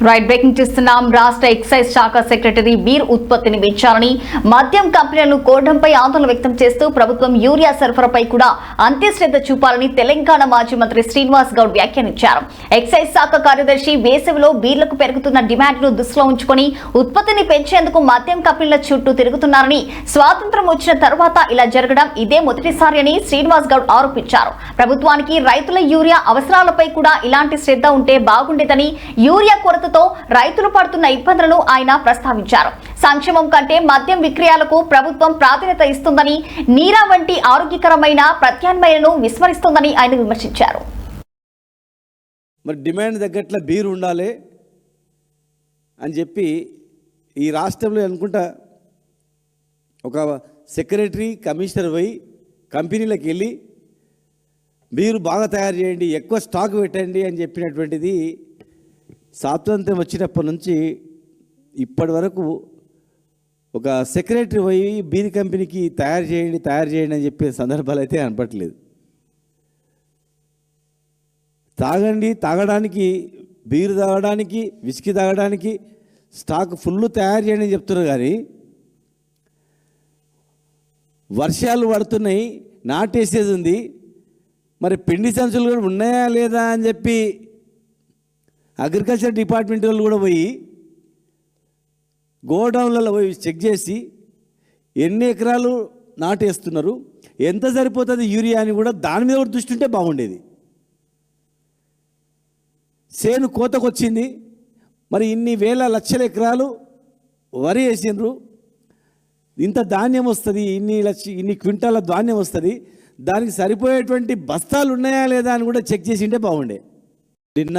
Right breaking చేస్తున్నాం. రాష్ట్ర excise శాఖ సెక్రటరీ బీర్ ఉత్పత్తిని పెంచాలని మద్యం కంపెనీలను కోరడంపై ఆందోళన వ్యక్తం చేస్తూ ప్రభుత్వం యూరియా సరఫరాపై కూడా అంత్యశ్రద్ధ చూపాలని తెలంగాణ మాజీ మంత్రి శ్రీనివాస్ గౌడ్ వ్యాఖ్యానించారు. ఎక్సైజ్ శాఖ కార్యదర్శి వేసవిలో బీర్లకు పెరుగుతున్న డిమాండ్ను దృష్టిలో ఉంచుకొని ఉత్పత్తిని పెంచేందుకు మద్యం కంపెనీల చుట్టూ తిరుగుతున్నారని, స్వాతంత్ర్యం వచ్చిన తర్వాత ఇలా జరగడం ఇదే మొదటిసారి అని శ్రీనివాస్ గౌడ్ ఆరోపించారు. ప్రభుత్వానికి రైతుల యూరియా అవసరాలపై కూడా ఇలాంటి శ్రద్ధ ఉంటే బాగుండేదని, యూరియా కొరతతో రైతులు పడుతున్న ఇబ్బందులను ఆయన ప్రస్తావించారు. సంక్షేమం కంటే మద్యం విక్రయాలకు ప్రభుత్వం ప్రాధాన్యత ఇస్తుందని, నీరా వంటి ఆరోగ్యకరమైన ప్రత్యామ్నాయాలను విస్మరిస్తుందని ఆయన విమర్శించారు. మరి డిమాండ్ తగ్గట్ల బీరు ఉండాలి అని చెప్పి ఈ రాష్ట్రంలో అనుకుంటా ఒక సెక్రటరీ కమిషనర్ పోయి కంపెనీలకు వెళ్ళి బీరు బాగా తయారు చేయండి, ఎక్కువ స్టాక్ పెట్టండి అని చెప్పినటువంటిది స్వాతంత్ర్యం వచ్చినప్పటి నుంచి ఇప్పటి వరకు ఒక సెక్రటరీ పోయి బీర్ కంపెనీకి తయారు చేయండి అని చెప్పే సందర్భాలు అయితే కనపట్లేదు. తాగడానికి బీరు తాగడానికి విస్కీ తాగడానికి స్టాక్ ఫుల్ తయారు చేయండి అని చెప్తున్నారు. కానీ వర్షాలు పడుతున్నాయి, నాటేసేది ఉంది, మరి పిండి సంచులు కూడా ఉన్నాయా లేదా అని చెప్పి అగ్రికల్చర్ డిపార్ట్మెంట్ వాళ్ళు కూడా పోయి గోడౌన్లలో పోయి చెక్ చేసి ఎన్ని ఎకరాలు నాటేస్తున్నారు, ఎంత సరిపోతుంది యూరియా అని కూడా దాని మీద కూడా దృష్టి ఉంటే బాగుండేది. చేను కోతకు వచ్చింది, మరి ఇన్ని వేల లక్షల ఎకరాలు వరి వేసిండ్రు, ఇంత ధాన్యం వస్తుంది, ఇన్ని క్వింటాల ధాన్యం వస్తుంది, దానికి సరిపోయేటువంటి బస్తాలు ఉన్నాయా లేదా అని కూడా చెక్ చేసి ఉంటే బాగుండే. నిన్న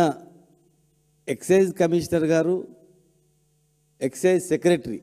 ఎక్సైజ్ కమిషనర్ గారు, ఎక్సైజ్ సెక్రటరీ